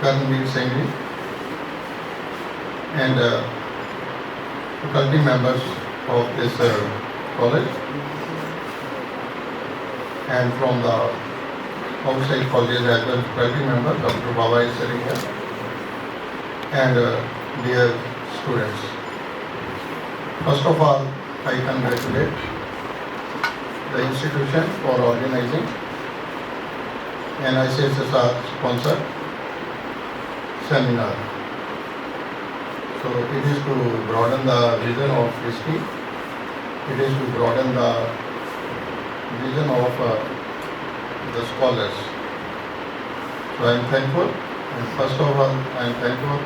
Singh and faculty members of this college, and from the outside colleges as well, faculty member Dr. Baba is sitting here, and dear students. First of all, I congratulate the institution for organizing an ICSSR sponsored seminar. So it is to broaden the vision of history. It is to broaden the vision of the scholars. So I am thankful. And first of all, I am thankful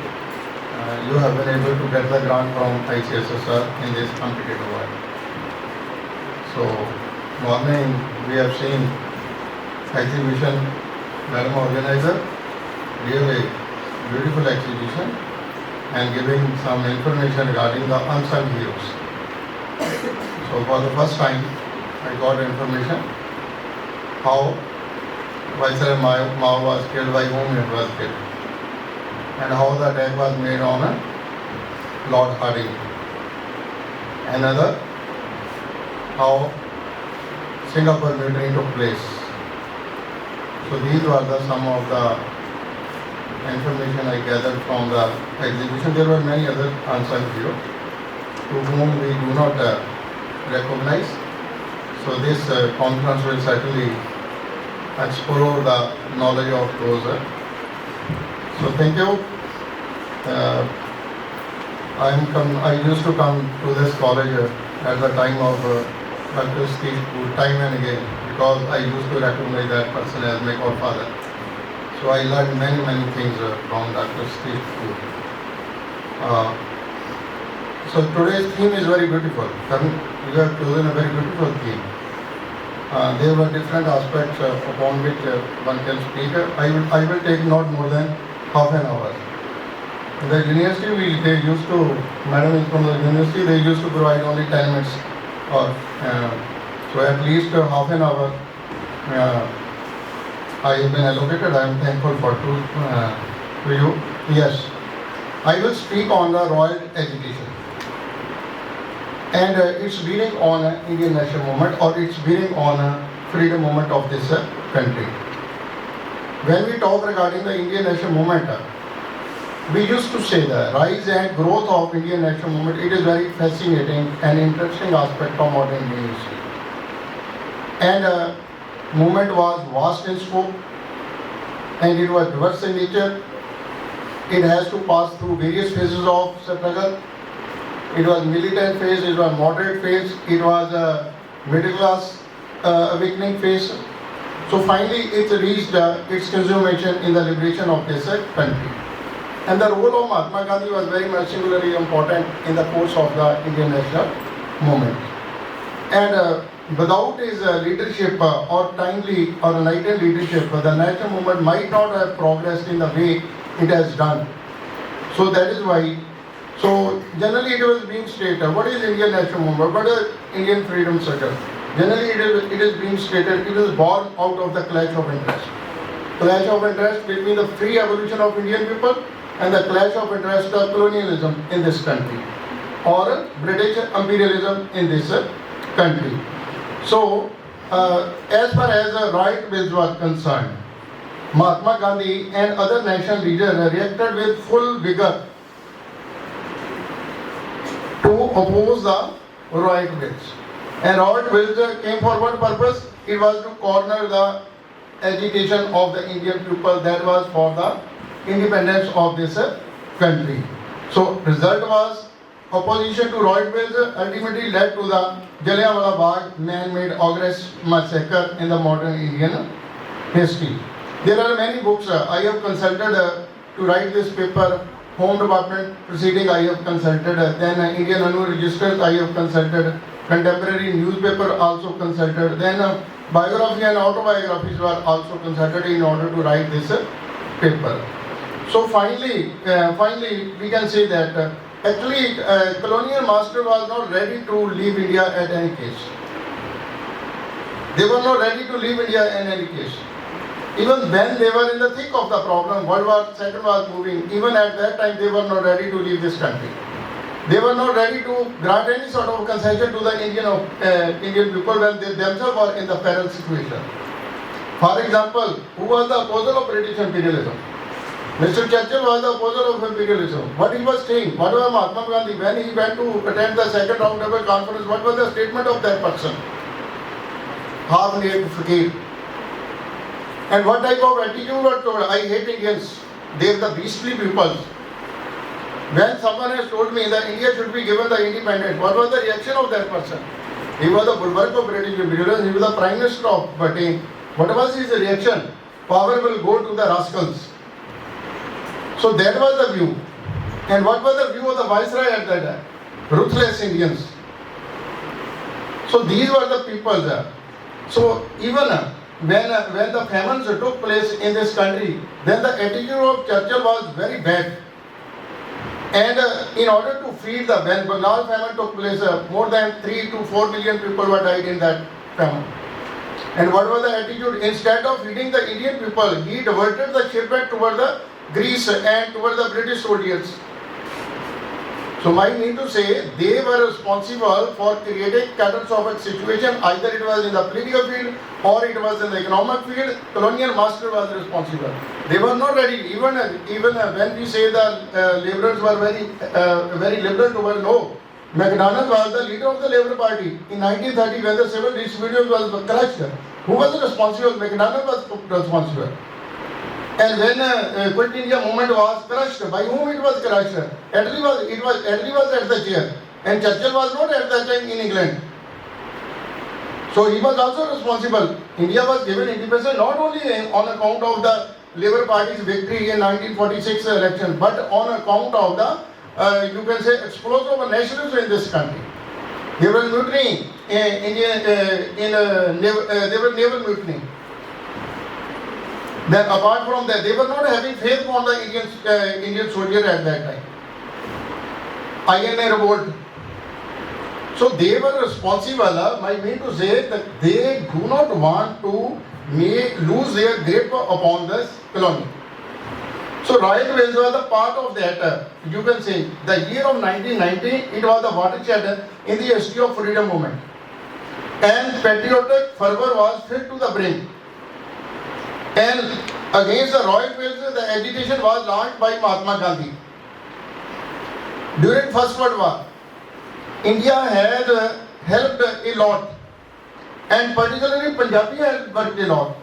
you have been able to get the grant from ICSSR in this competitive world. So morning we have seen exhibition, Madam Organizer, really beautiful exhibition and giving some information regarding the unsung heroes. So for the first time I got information how Viceroy Mao was killed, by whom it was killed, and how the attack was made on Lord Harding. Another, how Singapore mutiny took place. So these were some of the information I gathered from the exhibition. There were many other unsung heroes to whom we do not recognize. So this conference will certainly explore the knowledge of those. So thank you. I used to come to this college at the time of Dr. Steve time and again, because I used to recognize that person as my godfather. So I learned many things from Dr. Steve. So today's theme is very beautiful. You have chosen a very beautiful theme. There were different aspects upon which one can speak. I will take not more than half an hour. In the university, they used to, madam is from the university, they used to provide only 10 minutes or so at least half an hour I have been allocated. I am thankful for to you. Yes, I will speak on the royal education and its bearing on Indian national movement or its bearing on freedom movement of this country. When we talk regarding the Indian national movement, we used to say the rise and growth of Indian national movement. It is very fascinating and interesting aspect of modern Indian history. And movement was vast in scope and it was diverse in nature. It has to pass through various phases of struggle. It was militant phase, it was moderate phase, it was a middle class awakening phase. So finally it reached its consummation in the liberation of this country. And the role of Mahatma Gandhi was very much singularly important in the course of the Indian national movement. And without his leadership or timely or enlightened leadership, the national movement might not have progressed in the way it has done. So that is why, so generally it was being stated, what is Indian national movement? What is Indian freedom struggle? Generally it is being stated, it is born out of the clash of interest. Clash of interest between the free evolution of Indian people and the clash of interest of colonialism in this country or British imperialism in this country. So, as far as the right bills were concerned, Mahatma Gandhi and other national leaders reacted with full vigor to oppose the right bills. And right bills came for what purpose? It was to corner the agitation of the Indian people that was for the independence of this country. So, result was opposition to right bills ultimately led to the Jalandhar Bhag man-made august massacre in the modern Indian history. There are many books I have consulted to write this paper. Home Department proceeding I have consulted, then Indian Annual Registers I have consulted, contemporary newspaper also consulted, then biography and autobiographies were also consulted in order to write this paper. So finally we can say that actually colonial master was not ready to leave India at any case. They were not ready to leave India in any case. Even when they were in the thick of the problem, World War II was moving, even at that time they were not ready to leave this country. They were not ready to grant any sort of concession to the Indian people when they themselves were in the peril situation. For example, who was the opposer of British imperialism? Mr. Churchill was the opposer of imperialism. What he was saying, what was Mahatma Gandhi, when he went to attend the second roundtable conference, what was the statement of that person? Half-naked fakir. And what type of attitude was told? I hate Indians. They are the beastly peoples. When someone has told me that India should be given the independence, what was the reaction of that person? He was the bulwark of British imperialism. He was the Prime Minister of Britain. What was his reaction? Power will go to the rascals. So that was the view. And what was the view of the Viceroy at that time? Ruthless Indians. So these were the people there. So even when the famines took place in this country, then the attitude of Churchill was very bad. And in order to feed when Bengal famine took place, more than 3 to 4 million people were died in that famine. And what was the attitude? Instead of feeding the Indian people, he diverted the shipment toward the Greece and toward the British soldiers. So I mean to say, they were responsible for creating catastrophic situation. Either it was in the political field or it was in the economic field. Colonial master was responsible. They were not ready. Even when we say the laborers were very liberal towards no. MacDonald was the leader of the Labour Party in 1930 when the civil disobedience was crushed. Who was responsible? MacDonald was responsible. And when Quit India movement was crushed, by whom it was crushed? Attlee was at the chair, and Churchill was not at that time in England. So he was also responsible. India was given independence not only on account of the Labour Party's victory in 1946 election, but on account of the you can say explosive nationalism in this country. There was mutiny there was naval mutiny. Then apart from that, they were not having faith on the Indian soldier at that time. INA revolt. So they were responsible. I mean to say that they do not want to lose their grip upon this colony. So Royal Wales was a part of that. You can say the year of 1990, it was the watershed in the history of freedom movement. And patriotic fervor was filled to the brim. And against the Royal Wales, the agitation was launched by Mahatma Gandhi. During First World War, India had helped a lot, and particularly Punjabi had worked a lot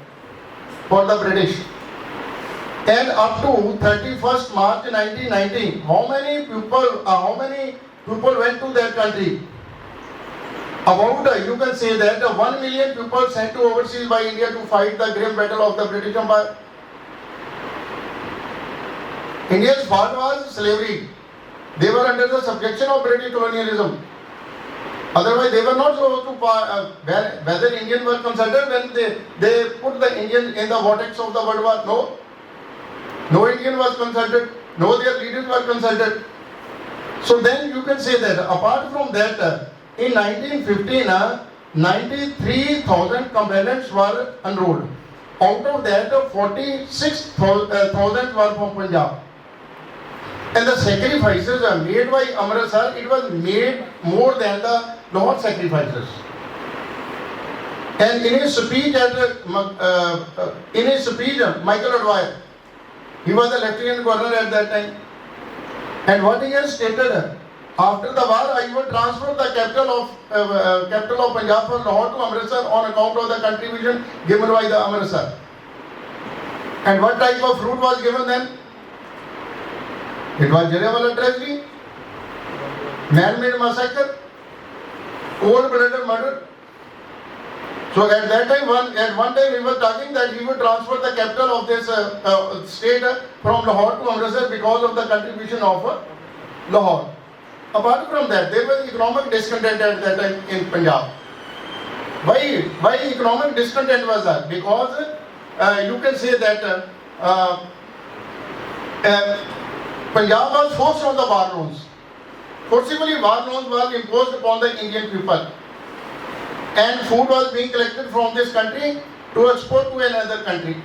for the British. And up to 31st March 1990, how many people went to that country? About, you can say that 1 million people sent to overseas by India to fight the grim battle of the British Empire. India's fault was slavery. They were under the subjection of British colonialism. Otherwise, they were not supposed to, whether Indians were consulted when they put the Indians in the vortex of the World War. No. No Indian was consulted. No, their leaders were consulted. So then you can say that apart from that, in 1915, 93,000 combatants were enrolled. Out of that, 46,000 were from Punjab. And the sacrifices made by Amritsar, it was made more than the Lahore sacrifices. And in his speech, Michael Adwyer, he was the Lieutenant Governor at that time. And what he has stated, after the war, I will transfer the capital of Punjab from Lahore to Amritsar on account of the contribution given by the Amritsar. And what type of fruit was given then? It was Jallianwala tragedy, man-made massacre, cold-blooded murder. So at that time, at one time, he was talking that he would transfer the capital of this state from Lahore to Amritsar because of the contribution of Lahore. Apart from that, there was economic discontent at that time in Punjab. Why economic discontent was that? Because you can say that Punjab was forced on the war loans. Forcibly, war loans were imposed upon the Indian people. And food was being collected from this country to export to another country.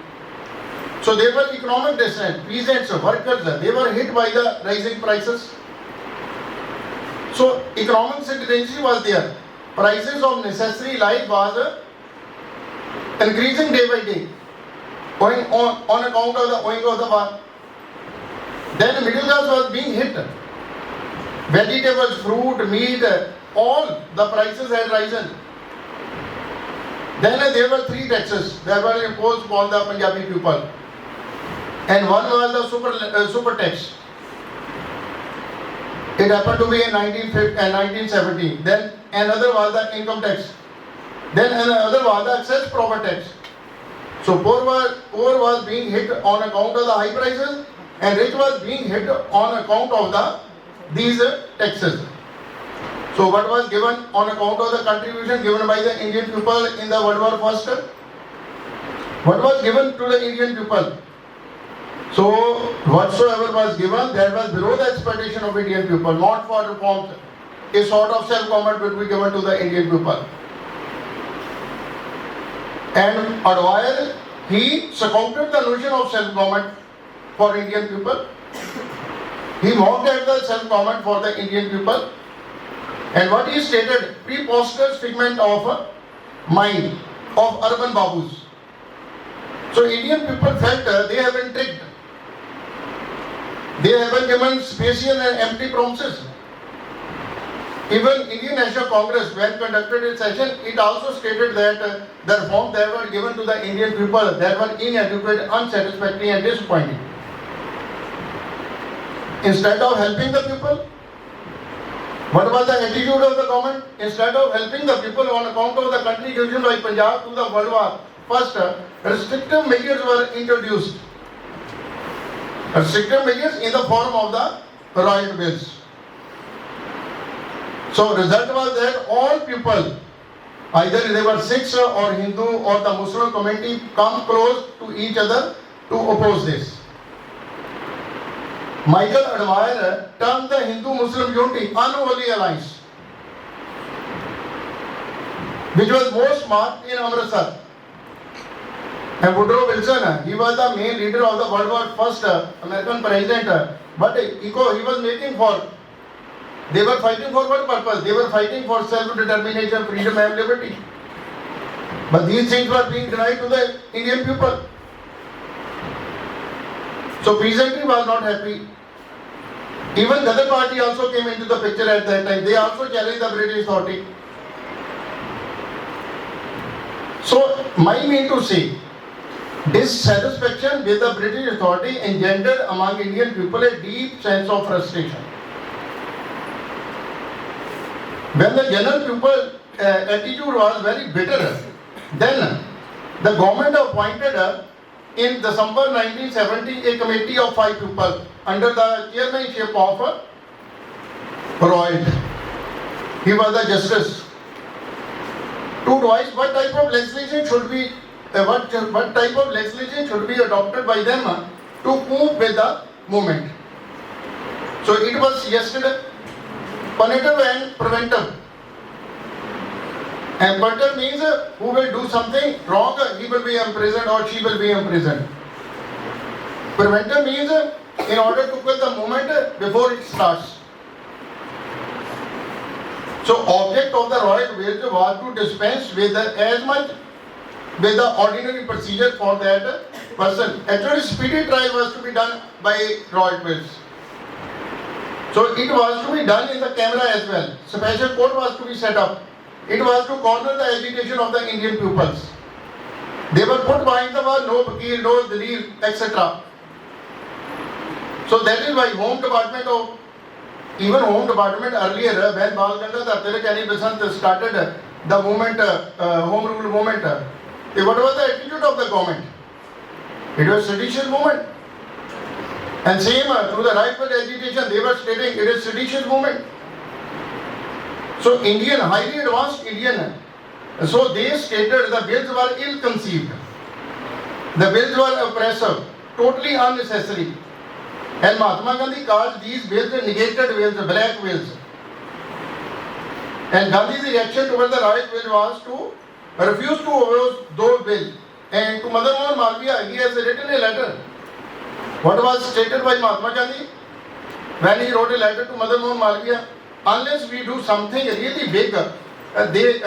So there were economic dissent, peasants, workers, they were hit by the rising prices. So economic tendency was there. Prices of necessary life was increasing day by day, going on account of the owing of the war. Then middle class was being hit. Vegetables, fruit, meat, all the prices had risen. Then there were 3 taxes that were imposed upon the Punjabi people. And one was the super tax. It happened to be in 1970. Then another was the income tax. Then another was the excess profit tax. So poor was being hit on account of the high prices, and rich was being hit on account of these taxes. So what was given on account of the contribution given by the Indian people in the World War I? What was given to the Indian people? So whatsoever was given, that was below the expectation of Indian people, not for reforms. A sort of self-government would be given to the Indian people. And Advait, he seconded the notion of self-government for Indian people. He mocked at the self-government for the Indian people. And what he stated, preposterous figment of mind of urban babus. So Indian people felt they have been tricked. They have been given spacious and empty promises. Even Indian National Congress, when conducted its session, it also stated that the reforms that were given to the Indian people that were inadequate, unsatisfactory and disappointing. Instead of helping the people, what was the attitude of the government? Instead of helping the people on account of the contribution by Punjab to the World War, first restrictive measures were introduced. Restrictive measures in the form of the Rowlatt bills. So result was that all people, either they were Sikhs or Hindu or the Muslim community, come close to each other to oppose this. Michael Advait termed the Hindu-Muslim unity unholy alliance, which was most marked in Amritsar. And Woodrow Wilson, he was the main leader of the World War I American president, but he was making for, they were fighting for what purpose? They were fighting for self-determination, freedom and liberty. But these things were being denied to the Indian people. So peasantry was not happy. Even the other party also came into the picture at that time. They also challenged the British authority. So my mean to say, dissatisfaction with the British authority engendered among Indian people a deep sense of frustration. When the general people attitude was very bitter, then the government appointed in December 1970 a committee of 5 people under the chairmanship of Rowlatt. He was the justice to devise what type of legislation should be what type of legislation should be adopted by them to cope with the movement. So it was yesterday punitive and preventive. And punitive means who will do something wrong, he will be imprisoned or she will be imprisoned. Preventive means in order to quit the movement before it starts. So object of the Rowlatt bills was to dispense with as much with the ordinary procedure for that person. Actually speedy trial was to be done by Rowlatt bills. So it was to be done in the camera as well. Special court was to be set up. It was to corner the agitation of the Indian pupils. They were put behind the wall, no vakil, no dalil, etc. So that is why Home Department earlier, when Bhag started the movement, Home Rule movement, what was the attitude of the government? It was seditious movement. And same through the right-wing agitation, they were stating it is seditious movement. So highly advanced Indian, so they stated the bills were ill-conceived. The bills were oppressive, totally unnecessary. And Mahatma Gandhi called these bills negated bills, black bills. And Gandhi's reaction towards the Rowlatt bill was to refuse to oppose those bills and to Mother Mohan Malviya, he has written a letter. What was stated by Mahatma Gandhi when he wrote a letter to Mother Mohan Malviya? Unless we do something really big, they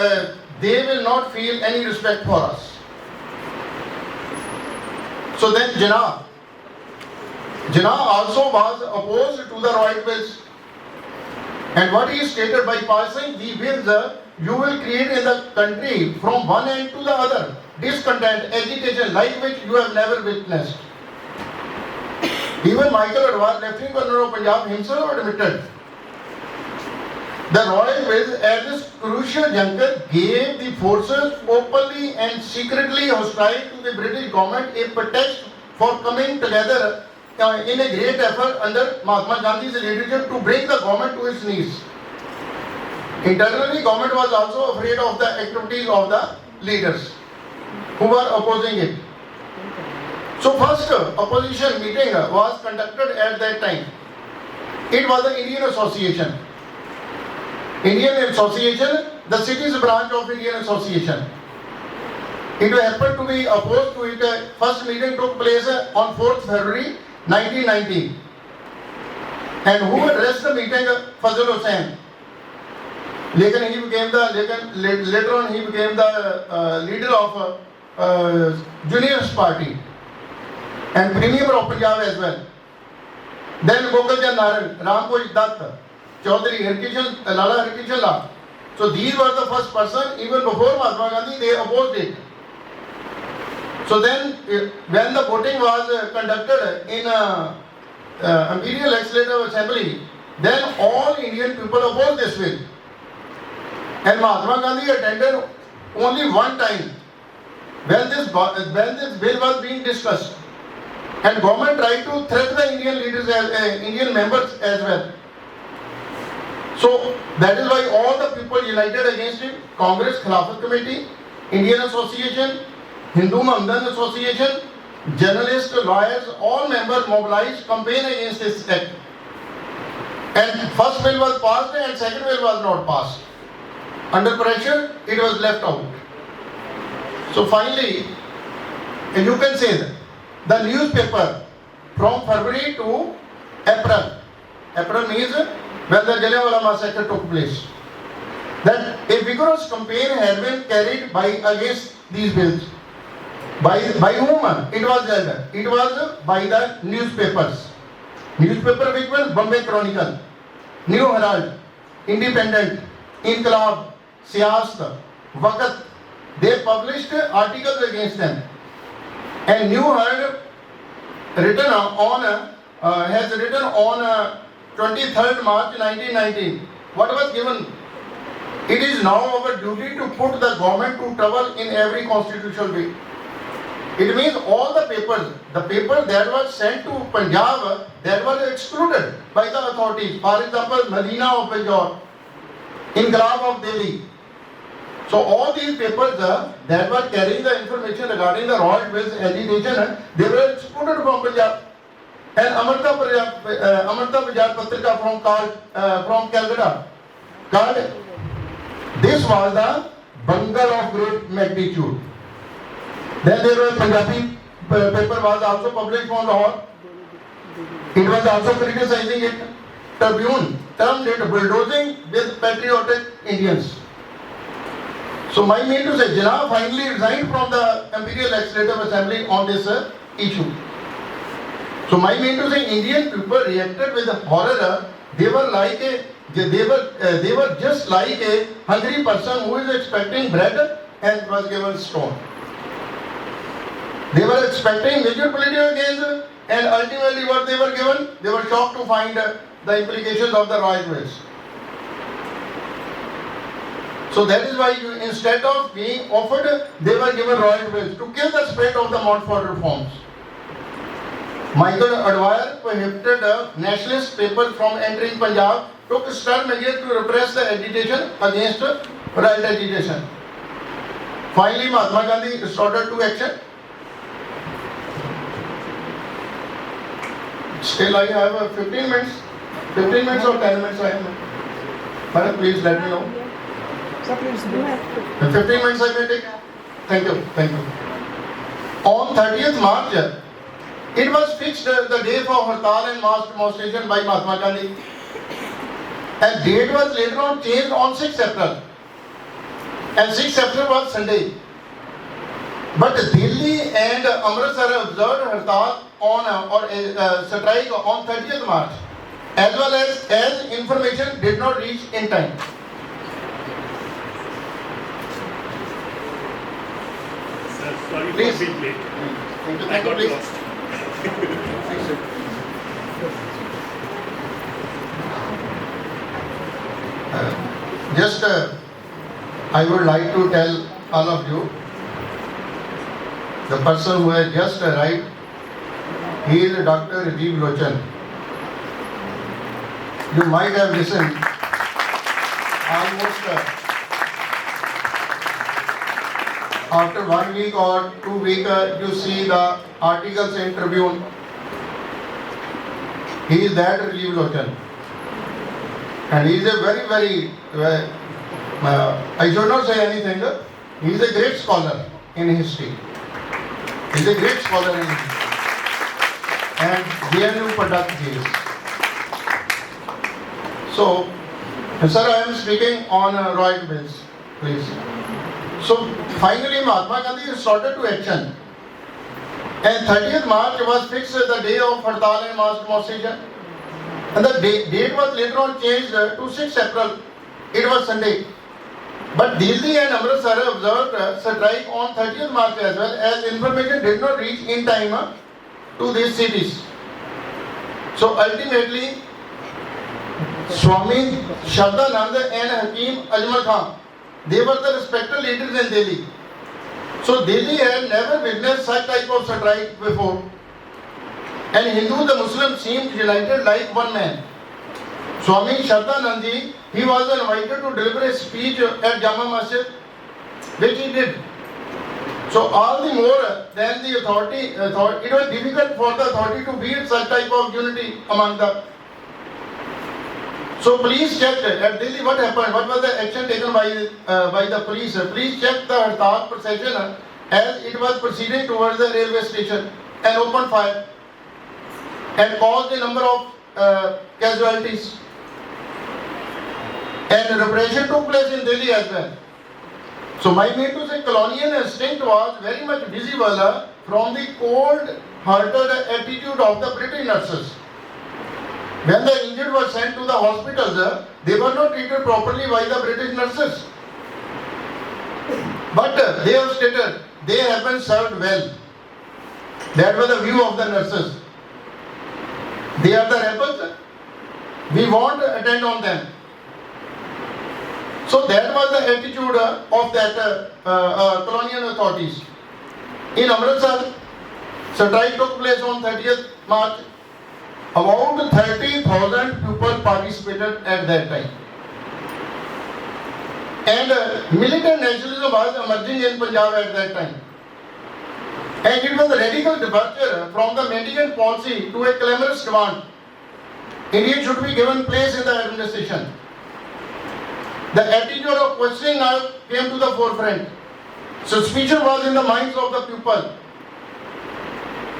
will not feel any respect for us. So then Jinnah also was opposed to the royal bills. And what he stated, by passing the bills, you will create in the country from one end to the other discontent, agitation, like which you have never witnessed. Even Michael Adwar, Lieutenant Governor of Punjab, himself admitted the royal bills at this crucial juncture gave the forces openly and secretly hostile to the British government a pretext for coming together in a great effort under Mahatma Gandhi's leadership to bring the government to its knees. Internally, government was also afraid of the activities of the leaders who were opposing it. So first opposition meeting was conducted at that time. It was the Indian Association. The city's branch of Indian Association. It happened to be opposed to it. First meeting took place on 4th February 1990. And who addressed the meeting? Fazl Hussain. Later on he became the leader of Juniors Party and Premier of Punjab as well. Then Gokul Chand Naran, Ramkoj Dutt, Chaudhary Lala Harkishan Lal. So these were the first person, even before Mahatma Gandhi, they opposed it. So then, when the voting was conducted in Imperial Legislative Assembly, then all Indian people opposed this bill. And Mahatma Gandhi attended only one time when this bill was being discussed. And government tried to threat the Indian leaders, Indian members as well. So that is why all the people united against him. Congress Khilafat Committee, Indian Association, Hindu Mamdan Association, journalists, lawyers, all members mobilized, campaign against this act. And first bill was passed and second bill was not passed. Under pressure, it was left out. So finally, you can say that the newspaper from February to April. April means when the Jallianwala massacre took place. That a vigorous campaign had been carried against these bills. By whom it was done? It was by the newspapers. Newspaper which were Bombay Chronicle, New Herald, Independent, Inqilab, Siyast, Waqt. They published articles against them. And New Herald has written on 23rd March 1919. What was given? It is now our duty to put the government to trouble in every constitutional way. It means all the papers that were sent to Punjab, that were excluded by the authorities. For example, Medina of Punjab, Inqilab of Delhi. So all these papers that were carrying the information regarding the royal bills agitation, they were excluded from Punjab. And Amarta Bajar Patrika from Calcutta. This was the bungle of great magnitude. Then there was Punjabi paper was also published from Lahore. It was also criticizing it. Tribune termed it bulldozing with patriotic Indians. So my mean to say, Jinnah finally resigned from the Imperial Legislative Assembly on this issue. So my mean to say, Indian people reacted with horror. They were just like a hungry person who is expecting bread and was given stone. They were expecting major political gains, and ultimately what they were given, they were shocked to find the implications of the royal bills. So that is why instead of being offered, they were given royal bills to kill the spirit of the Montfort reforms. Michael Adwar prohibited nationalist papers from entering Punjab, took stern measures to repress the agitation against royal agitation. Finally, Mahatma Gandhi resorted to action. Still I have 15 minutes. 15 minutes or 10 minutes I have. Madam, please let me know. 15 minutes I may take. Thank you. On 30th March, it was fixed the day for Hartal and mass demonstration by Mahatma Gandhi. And date was later on changed on 6th April. And 6th April was Sunday. But Delhi and Amritsar observed Hartal on strike on 30th March, as well as information did not reach in time. Sorry Please. for being late. Thank you. I got Please. lost. I would like to tell all of you, the person who has just arrived, he is Dr. Rajiv Lochan. You might have listened almost after 1 week or 2 weeks, you see the articles in Tribune. He is that Rajiv Lochan. And he is a very, I should not say anything, he is a great scholar in history. He is a great scholar in history. And GNU product he is. So, sir, I am speaking on royal bills, please. So, finally Mahatma Gandhi resorted to action. And 30th March was fixed as the day of Hartal and mass demonstration. And the date was later on changed to 6th April. It was Sunday. But Delhi and Amritsar observed strike on 30th March as well, as information did not reach in time to these cities. So ultimately, Swami Shraddhanand and Hakim Ajmal Khan, they were the respected leaders in Delhi. So Delhi had never witnessed such type of strike before. And Hindus and Muslims seemed united like one man. Swami Shraddhanand ji, he was invited to deliver a speech at Jama Masjid, which he did. So all the more than the authority, it was difficult for the authority to beat such type of unity among them. So please check at Delhi what happened, what was the action taken by the police. Please check the Hartal procession as it was proceeding towards the railway station and opened fire and caused a number of casualties. And repression took place in Delhi as well. So my mean to say, colonial instinct was very much visible from the cold-hearted attitude of the British nurses. When the injured were sent to the hospitals, they were not treated properly by the British nurses. But they have stated they have been served well. That was the view of the nurses. They are the rebels. We won't attend on them. So that was the attitude of that colonial authorities. In Amritsar, strike took place on 30th March. About 30,000 people participated at that time. And militant nationalism was emerging in Punjab at that time. And it was a radical departure from the mendicant policy to a clamorous demand. Indians should be given place in the administration. The attitude of questioning came to the forefront. Suspicion was in the minds of the people.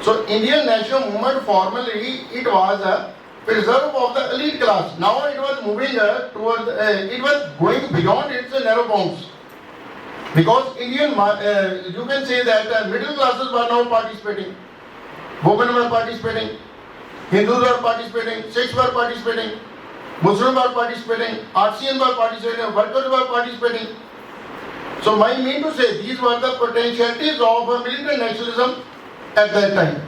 So Indian national movement formally it was a preserve of the elite class. Now it was moving towards, it was going beyond its narrow bounds. Because Indian, you can say that middle classes were now participating. Women were participating. Hindus were participating. Sikhs were participating. Muslims were participating. Artisan were participating. Workers were participating. So my mean to say, these were the potentialities of militant nationalism at that time.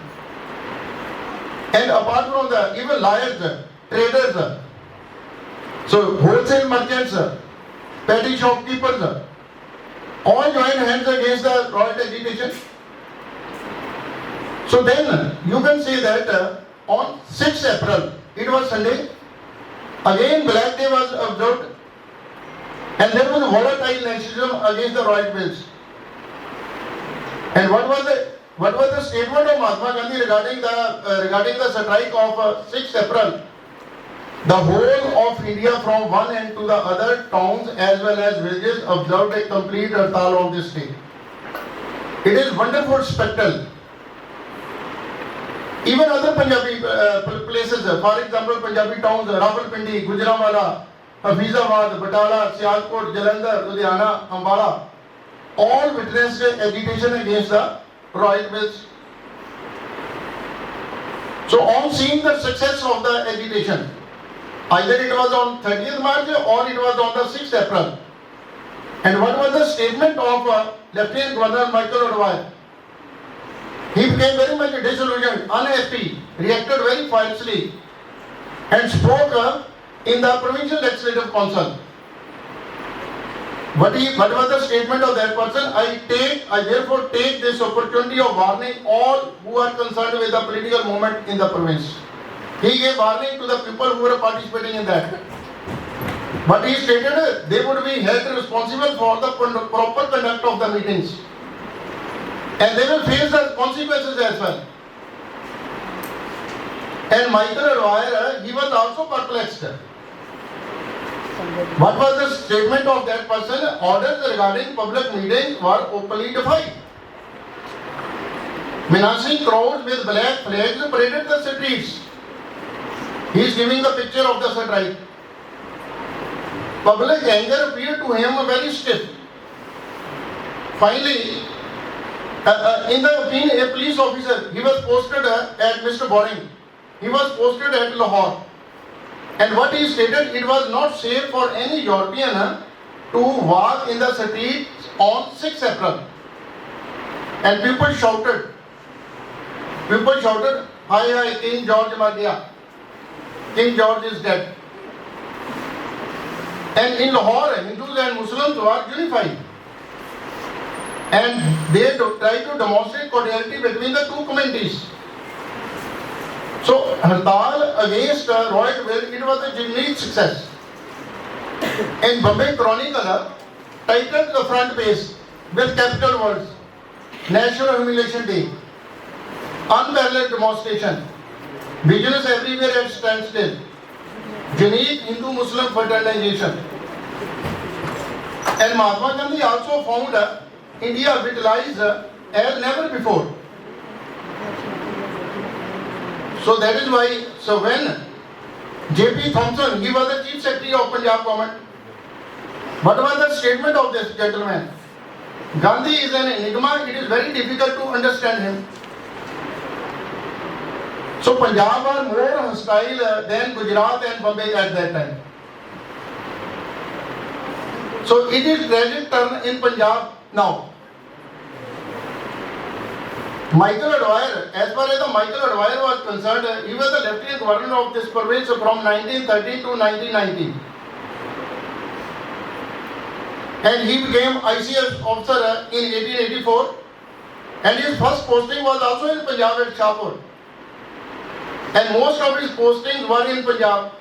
And apart from the even lawyers, traders, so wholesale merchants, petty shopkeepers, all joined hands against the royal agitation. So then you can say that on 6th April, it was Sunday, again Black Day was observed, and there was a volatile nationalism against the royal bills. And what was the statement of Mahatma Gandhi regarding the strike of 6th April? The whole of India from one end to the other towns as well as villages observed a complete hartal on this day. It is wonderful spectacle. Even other Punjabi places, for example, Punjabi towns, Rawalpindi, Gujranwala, Hafizabad, Batala, Sialkot, Jalandhar, Ludhiana, Ambala, all witnessed agitation against the royal bills. So on seeing the success of the agitation, either it was on 30th March or it was on the 6th April. And what was the statement of Lieutenant Governor Michael O'Dwyer? He became very much disillusioned, unhappy, reacted very fiercely, and spoke in the Provincial Legislative Council. What was the statement of that person? I therefore take this opportunity of warning all who are concerned with the political movement in the province. He gave warning to the people who were participating in that. But he stated they would be held responsible for the proper conduct of the meetings. And they will face the consequences as well. And Michael O'Dwyer, he was also perplexed. What was the statement of that person? Orders regarding public meetings were openly defied. Menacing crowds with black flags paraded the streets. He is giving the picture of the strike. Public anger appeared to him very stiff. Finally, in the opinion, a police officer, he was posted at Mr. Boring. He was posted at Lahore. And what he stated, it was not safe for any European to walk in the streets on 6th April. And people shouted, hi, hi, King George mar gaya. King George is dead. And in Lahore, Hindus and Muslims were unified. And they tried to demonstrate cordiality between the two communities. So, Hartal against royal will, it was a unique success. And Bombay Chronicle titled the front page with capital words, National Humiliation Day, Unparalleled Demonstration, Business Everywhere at Standstill, Unique Hindu-Muslim Fraternization. And Mahatma Gandhi also found India vitalized as never before. So that is why, so when J.P. Thompson, he was the Chief Secretary of Punjab government, what was the statement of this gentleman? Gandhi is an enigma, it is very difficult to understand him. So Punjab are more hostile than Gujarat and Bombay at that time. So it is tragic turn in Punjab now. Michael O'Dwyer, as far as the Michael O'Dwyer was concerned, he was the Lieutenant Governor of this province from 1913 to 1919. And he became ICS officer in 1884. And his first posting was also in Punjab at Shahpur. And most of his postings were in Punjab.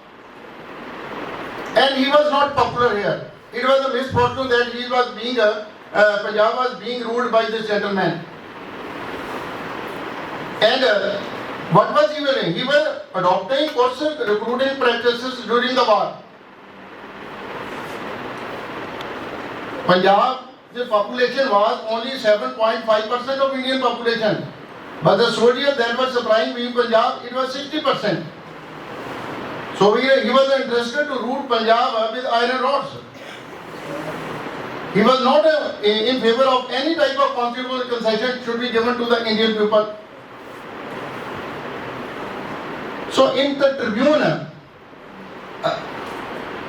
And he was not popular here. It was a misfortune that he was being, Punjab was being ruled by this gentleman. And what was he doing? He was adopting coercive recruiting practices during the war. Punjab, the population was only 7.5% of Indian population. But the soldiers that were supplying in Punjab, it was 60%. So he was interested to rule Punjab with iron rods. He was not in favor of any type of considerable concession should be given to the Indian people. So in the Tribune,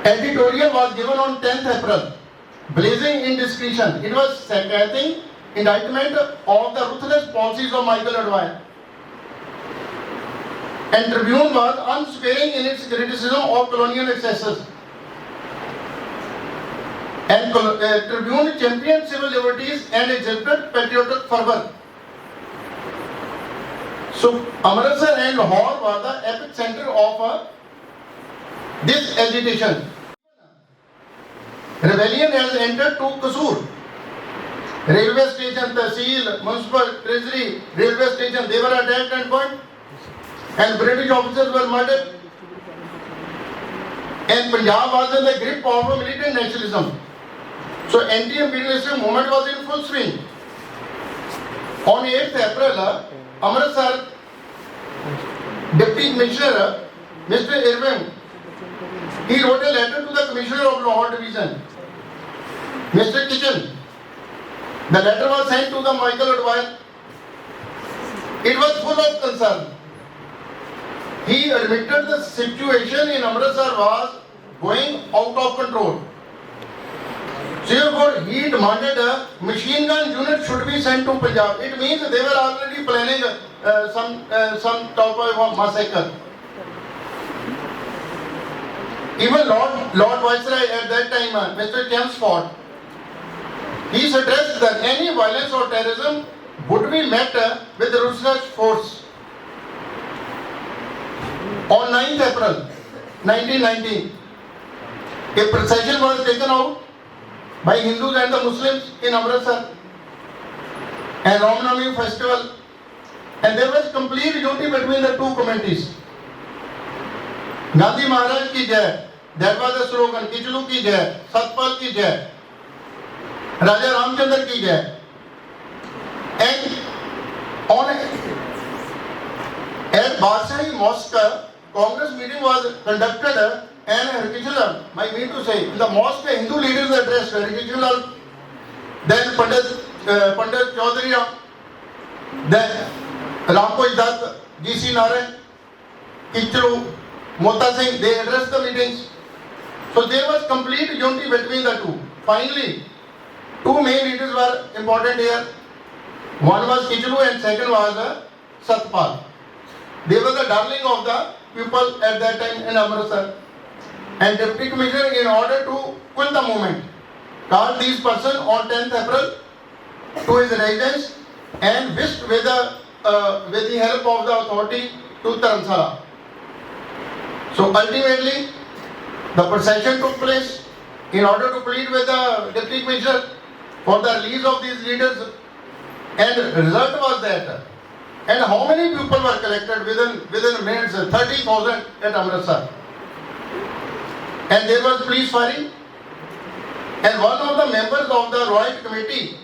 editorial was given on 10th April, blazing indiscretion. It was sarcastic indictment of the ruthless policies of Michael O'Dwyer. And Tribune was unsparing in its criticism of colonial excesses. And Tribune championed civil liberties and exhibited patriotic fervor. So Amritsar and Lahore were the epicenter of this agitation. Rebellion has entered to Kasur. Railway station, Tehsil, Municipal, Treasury, railway station, they were attacked and burned. And British officers were murdered. And Punjab was in the grip of militant nationalism. So anti-imperialist movement was in full swing. On 8th April, Amritsar Deputy Commissioner Mr. Irwin, he wrote a letter to the Commissioner of Lahore Division, Mr. Kitchen. The letter was sent to the Michael Advine. It was full of concern. He admitted the situation in Amritsar was going out of control. Therefore, he demanded a machine gun unit should be sent to Punjab. It means they were already planning some type of massacre. Even Lord Viceroy at that time, Mr. Chancellor, he stressed that any violence or terrorism would be met with ruthless force. On 9th April 1919, a procession was taken out by Hindus and the Muslims in Amritsar, and Ram Navami festival, and there was complete unity between the two communities. Gandhi Maharaj ki jai, that was the slogan. Kichlu ki jai, Satpal ki jai, Raja Ramchandra ki jai. And at Barshahi Mosque, Congress meeting was conducted, and Harkishan, I mean to say, in the mosque, Hindu leaders addressed Harkishan, then Pandit Chaudhary, then Ramkoj Dutt, G.C. Narayan, Kichru, Mota Singh, they addressed the meetings. So there was complete unity between the two. Finally, two main leaders were important here. One was Kichru and second was Satpal. They were the darling of the people at that time in Amritsar. And Deputy Commissioner, in order to quell the movement, called these persons on 10th April to his residence and wished with the help of the authority to Dharamsala. So ultimately, the procession took place in order to plead with the Deputy Commissioner for the release of these leaders, and the result was that. And how many people were collected within minutes? 30,000 at Amritsar. And there was police firing. And one of the members of the Rowlatt committee,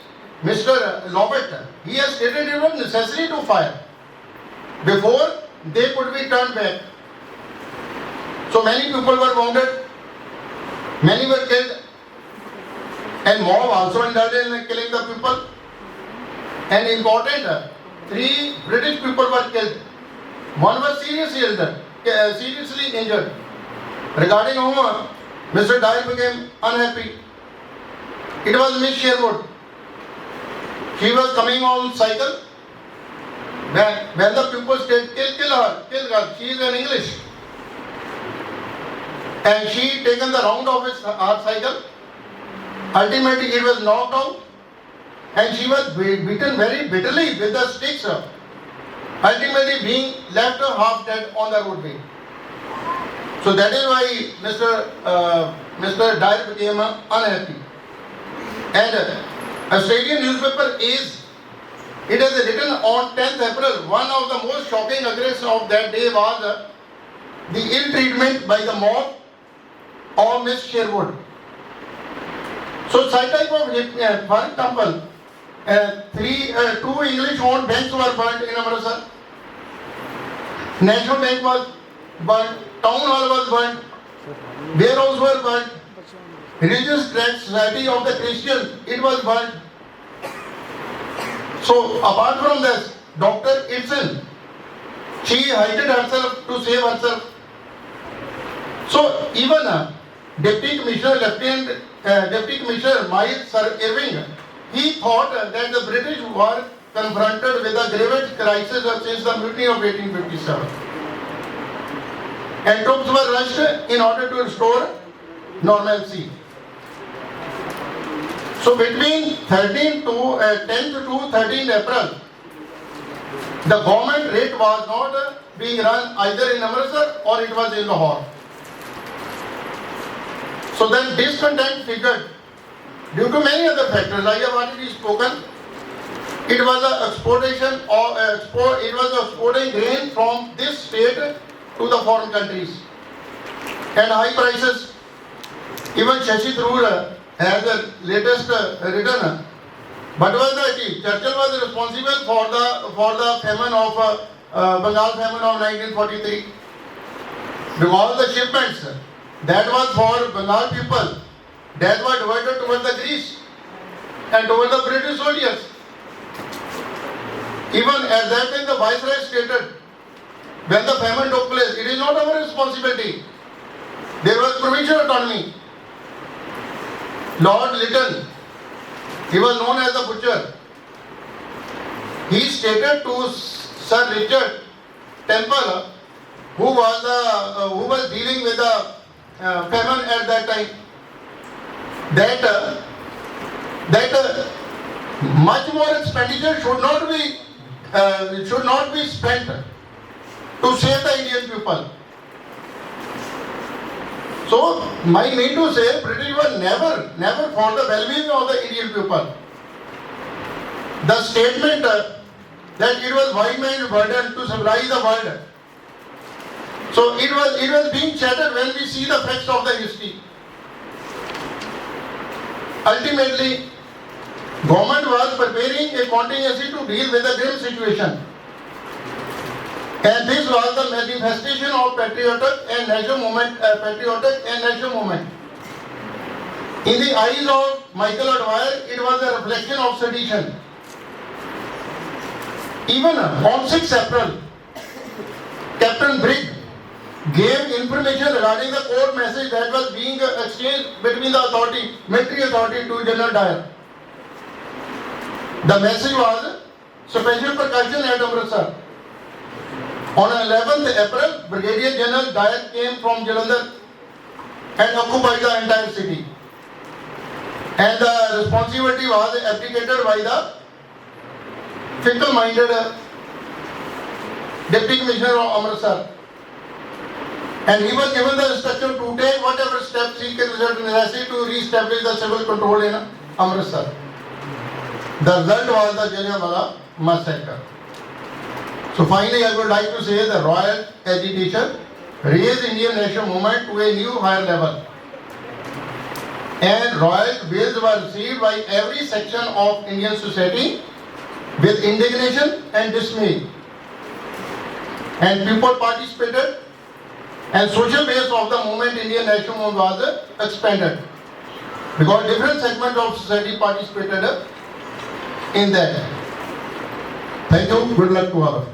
Mr. Rowlatt, he has stated it was necessary to fire before they could be turned back. So many people were wounded, many were killed, and mob also indulged in killing the people. And important, 3 British people were killed. One was seriously injured. Regarding whom Mr. Dyer became unhappy. It was Miss Sherwood. She was coming on cycle. When the people said, kill her, she is in English. And she taken the round of her cycle. Ultimately it was knocked out. And she was beaten very bitterly with the sticks. Ultimately being left half dead on the roadway. So that is why Mr. Dyer became unhappy. And Australian newspaper it has written on 10th April, one of the most shocking aggressions of that day was the ill treatment by the mob of Miss Sherwood. So such type of, for example, 2 English-owned banks were burnt in Amritsar. National Bank was burnt. Town hall was burnt, warehouse were burnt, religious society of the Christians, it was burnt. So apart from this, Dr. Ibsen, she hided herself to save herself. So even Deputy Commissioner Miles Sir Irving, he thought that the British were confronted with a grave crisis since the mutiny of 1857. And troops were rushed in order to restore normalcy. So between 10th to 13th April, the government raid was not being run either in Amritsar or it was in Lahore. So then discontent figured due to many other factors. I have already spoken. It was exporting grain from this state to the foreign countries, and high prices. Even Shashi Tharoor has the latest written What was the achieved? Churchill was responsible for the famine of Bengal famine of 1943. Because the shipments that was for Bengal people, that were diverted towards the Greece and towards the British soldiers. Even at that time the Viceroy stated, when the famine took place, it is not our responsibility. There was provincial autonomy. Lord Lytton, he was known as the butcher. He stated to Sir Richard Temple, who was dealing with the famine at that time, that much more expenditure should not be spent to save the Indian people. So, my mean to say, British were never for the well-being of the Indian people. The statement that it was white man's burden to civilize the world. So, it was being chatted when we see the facts of the history. Ultimately, government was preparing a contingency to deal with the grim situation. And this was the manifestation of patriotic and national movement. In the eyes of Michael Adwyer, it was a reflection of sedition. Even on 6 April, Captain Brig gave information regarding the code message that was being exchanged between the military authority to General Dyer. The message was special precaution at Amritsar. On 11th April, Brigadier General Dyer came from Jalandhar and occupied the entire city. And the responsibility was abdicated by the fickle-minded Deputy Commissioner of Amritsar. And he was given the instruction to take whatever steps he considered necessary to re-establish the civil control in Amritsar. The result was the Jallianwala massacre. So finally, I would like to say the royal agitation raised Indian national movement to a new higher level. And royal bills were received by every section of Indian society with indignation and dismay. And people participated, and social base of the movement, Indian national movement, was expanded. Because different segments of society participated in that. Thank you. Good luck to all of you.